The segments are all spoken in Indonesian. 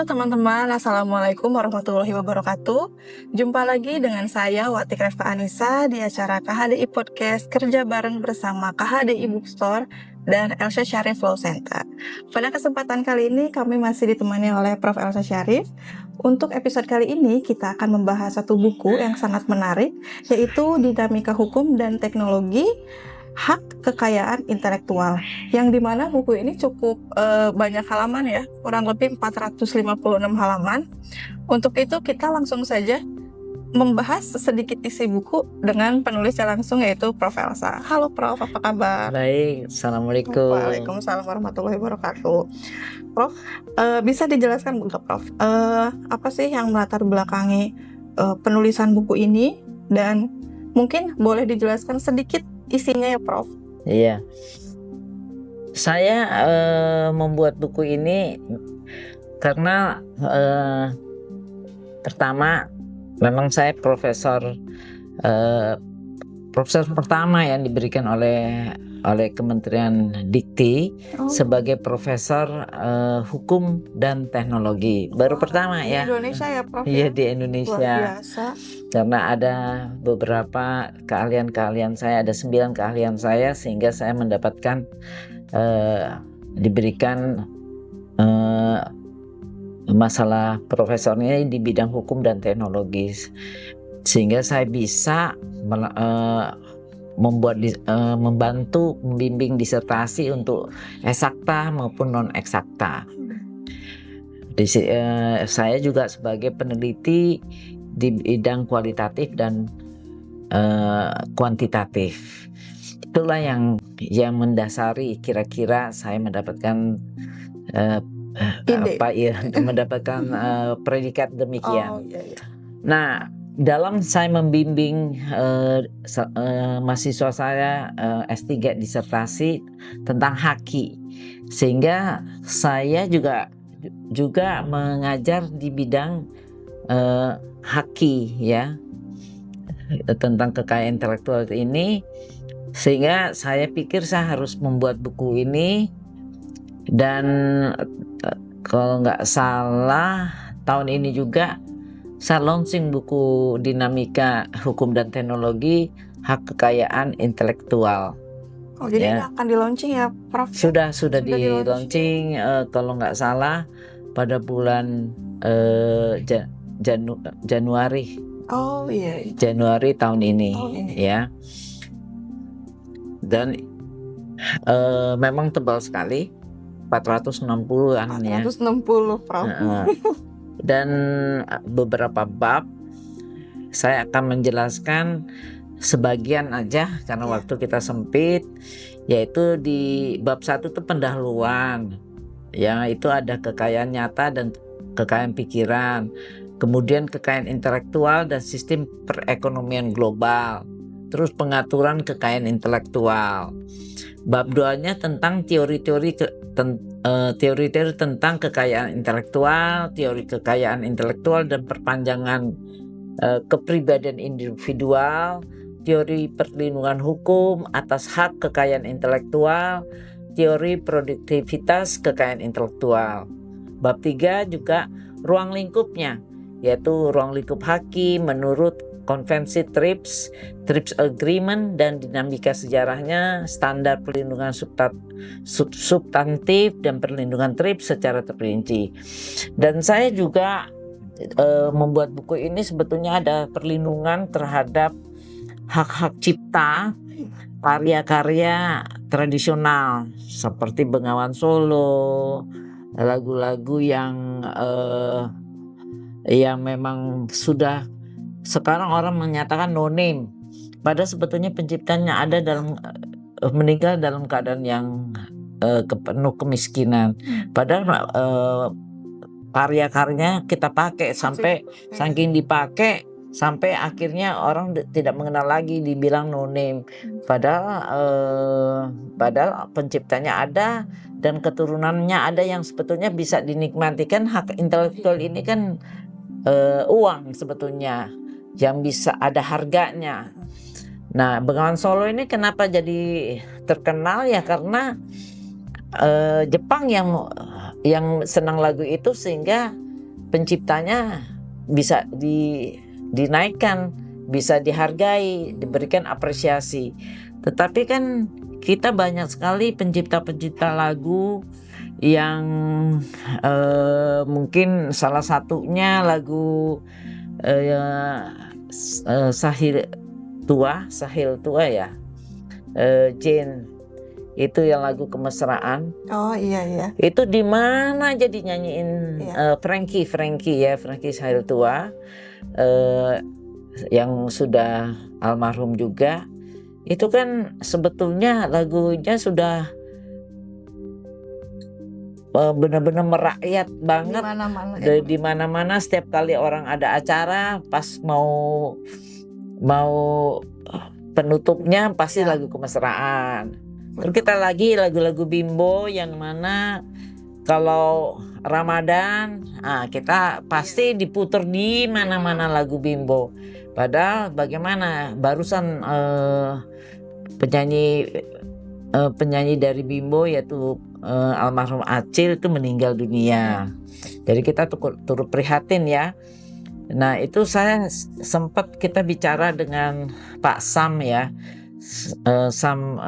Halo teman-teman, Assalamualaikum warahmatullahi wabarakatuh. Jumpa lagi dengan saya Wati Reva Anissa di acara KHDI Podcast Kerja Bareng bersama KHDI Bookstore dan Elsa Syarif Law Center. Pada kesempatan kali ini kami masih ditemani oleh Prof. Elsa Syarif. Untuk episode kali ini kita akan membahas satu buku yang sangat menarik, yaitu Dinamika Hukum dan Teknologi Hak Kekayaan Intelektual, yang dimana buku ini cukup banyak halaman ya, kurang lebih 456 halaman. Untuk itu kita langsung saja membahas sedikit isi buku dengan penulisnya langsung, yaitu Prof. Elsa. Halo Prof, apa kabar? Baik, Assalamualaikum. Waalaikumsalam warahmatullahi wabarakatuh. Prof, bisa dijelaskan nggak Prof, apa sih yang melatar belakangi penulisan buku ini, dan mungkin boleh dijelaskan sedikit isinya ya Prof? Iya, saya membuat buku ini karena pertama memang saya profesor pertama yang diberikan oleh Kementerian Dikti sebagai profesor hukum dan teknologi baru pertama di ya. Indonesia ya Prof? Iya, ya? di Indonesia. Luar biasa. Karena ada beberapa keahlian saya, ada 9 keahlian saya, sehingga saya mendapatkan diberikan masalah profesornya di bidang hukum dan teknologi, sehingga saya bisa membantu membimbing disertasi untuk eksakta maupun non eksakta. Saya juga sebagai peneliti di bidang kualitatif dan kuantitatif. Itulah yang mendasari kira-kira saya mendapatkan mendapatkan predikat demikian. Iya. Nah, dalam saya membimbing mahasiswa saya S3 disertasi tentang haki, sehingga saya juga mengajar di bidang haki ya, tentang kekayaan intelektual ini, sehingga saya pikir saya harus membuat buku ini. Dan kalau nggak salah tahun ini juga saya launching buku Dinamika Hukum dan Teknologi Hak Kekayaan Intelektual. Jadi ini akan di launching ya Prof? Sudah di launching kalau nggak salah pada bulan Januari. Iya. Januari tahun ini. Ya. Dan memang tebal sekali, 460-an ya. 460 Prof. Dan beberapa bab saya akan menjelaskan sebagian aja karena waktu kita sempit, yaitu di bab 1 itu pendahuluan. Ya, itu ada kekayaan nyata dan kekayaan pikiran. Kemudian kekayaan intelektual dan sistem perekonomian global. Terus pengaturan kekayaan intelektual. Bab 2-nya tentang teori-teori tentang kekayaan intelektual, teori kekayaan intelektual dan perpanjangan kepribadian individual, teori perlindungan hukum atas hak kekayaan intelektual, teori produktivitas kekayaan intelektual. Bab 3 juga ruang lingkupnya, yaitu ruang lingkup haki menurut Konvensi TRIPS Agreement dan dinamika sejarahnya, standar perlindungan substantif dan perlindungan TRIPS secara terperinci. Dan saya juga membuat buku ini sebetulnya ada perlindungan terhadap hak-hak cipta karya-karya tradisional seperti Bengawan Solo, lagu-lagu yang memang sudah sekarang orang menyatakan no name, padahal sebetulnya penciptanya ada meninggal dalam keadaan yang penuh kemiskinan. Padahal karya-karyanya kita pakai sampai saking dipakai sampai akhirnya orang tidak mengenal lagi, dibilang no name. Padahal penciptanya ada dan keturunannya ada yang sebetulnya bisa dinikmati. Kan hak intelektual ini kan uang sebetulnya yang bisa ada harganya. Nah, Bengawan Solo ini kenapa jadi terkenal ya karena Jepang yang senang lagu itu, sehingga penciptanya bisa dinaikkan, bisa dihargai, diberikan apresiasi. Tetapi kan kita banyak sekali pencipta-pencipta lagu yang mungkin salah satunya lagu Sahil Tua ya, Jane, itu yang lagu kemesraan. Oh iya. Itu di mana aja dinyanyiin Frankie Sahil Tua, yang sudah almarhum juga. Itu kan sebetulnya lagunya sudah benar-benar merakyat banget di mana-mana. Setiap kali orang ada acara, pas mau penutupnya pasti lagu kemesraan. Terus kita lagi lagu-lagu Bimbo yang mana kalau Ramadan, kita pasti diputer di mana-mana lagu Bimbo. Padahal bagaimana barusan penyanyi dari Bimbo yaitu almarhum Acil itu meninggal dunia. Jadi kita turut prihatin ya. Nah itu saya sempat kita bicara dengan Pak Sam ya, Sam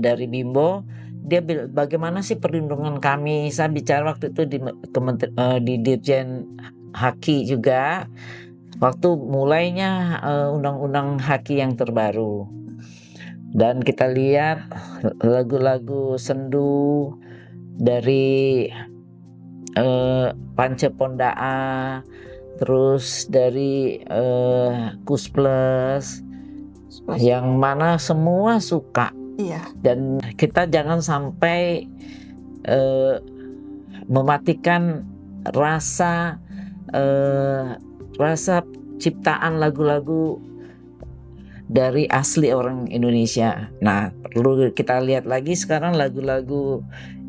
dari Bimbo. Dia bilang bagaimana sih perlindungan kami. Saya bicara waktu itu di Dirjen Haki juga, waktu mulainya undang-undang Haki yang terbaru. Dan kita lihat lagu-lagu sendu dari Pance Pondaa, terus dari Kus Plus, yang mana semua suka. Iya. Dan kita jangan sampai mematikan rasa ciptaan lagu-lagu dari asli orang Indonesia. Nah, perlu kita lihat lagi sekarang lagu-lagu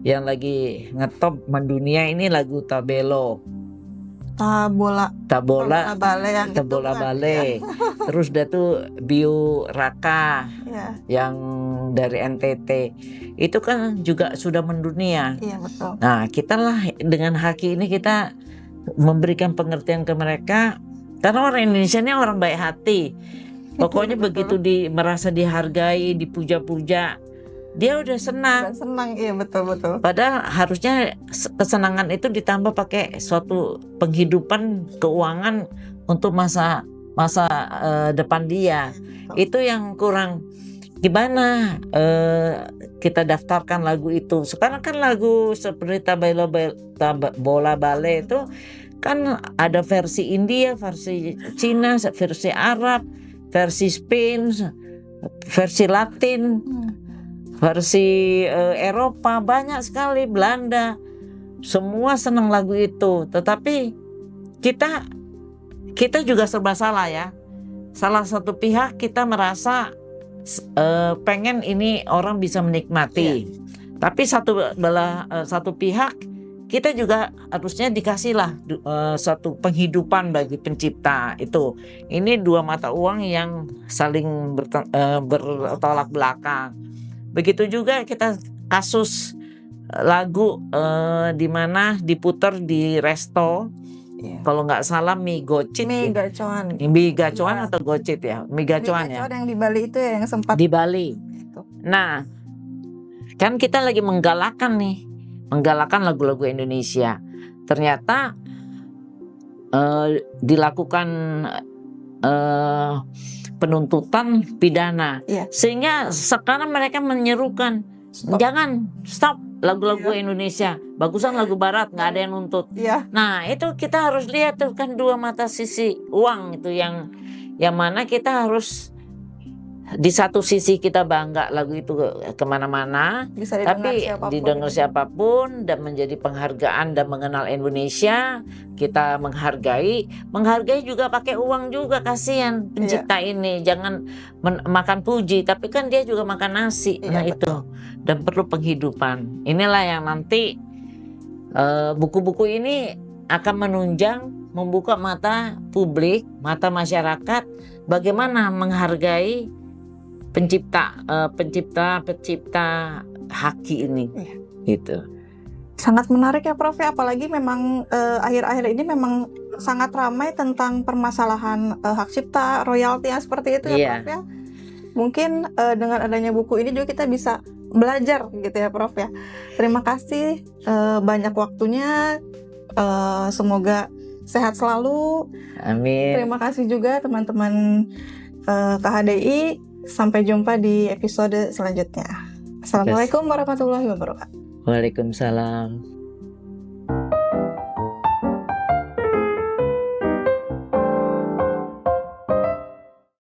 yang lagi ngetop mendunia ini lagu Tabola Bale. Terus dia tuh Bio Raka yang dari NTT. Itu kan juga sudah mendunia. Iya, betul. Nah, kita lah dengan Haki ini kita memberikan pengertian ke mereka, karena orang Indonesia ini orang baik hati. Pokoknya begitu merasa dihargai, dipuja-puja, dia udah senang. Iya betul. Padahal harusnya kesenangan itu ditambah pakai suatu penghidupan keuangan untuk masa depan dia. Itu yang kurang. Gimana kita daftarkan lagu itu? Sekarang kan lagu seperti Tabola Bale itu kan ada versi India, versi Cina, versi Arab, versi Spain, versi Latin, versi Eropa, banyak sekali, Belanda. Semua senang lagu itu. Tetapi kita juga serba salah ya. Salah satu pihak kita merasa pengen ini orang bisa menikmati. Tapi satu pihak kita juga harusnya dikasihlah suatu penghidupan bagi pencipta itu. Ini dua mata uang yang saling bertolak belakang. Begitu juga kita kasus lagu di mana diputar di resto. Kalau nggak salah mie gacoan atau gocit ya, mie gacoan ya. Yang di Bali itu ya, yang sempat di Bali. Nah, kan kita lagi menggalakkan lagu-lagu Indonesia. Ternyata dilakukan penuntutan pidana, sehingga sekarang mereka menyerukan jangan stop lagu-lagu Indonesia, bagusan lagu Barat, nggak ada yang nuntut. Nah itu kita harus lihat tuh kan dua mata sisi uang itu, yang mana kita harus di satu sisi kita bangga lagu itu kemana-mana, tapi didengar siapapun dan menjadi penghargaan dan mengenal Indonesia. Kita menghargai juga pakai uang juga, kasihan pencipta ini, jangan makan puji tapi kan dia juga makan nasi. Nah itu, dan perlu penghidupan. Inilah yang nanti buku-buku ini akan menunjang, membuka mata publik, mata masyarakat, bagaimana menghargai pencipta Haki ini, gitu. Sangat menarik ya Prof ya, apalagi memang akhir-akhir ini memang sangat ramai tentang permasalahan hak cipta, royalti yang seperti itu ya Iya. Prof ya. Mungkin dengan adanya buku ini juga kita bisa belajar gitu ya Prof ya. Terima kasih banyak waktunya, semoga sehat selalu. Amin. Terima kasih juga teman-teman KHDI. Sampai jumpa di episode selanjutnya. Assalamualaikum warahmatullahi wabarakatuh. Waalaikumsalam.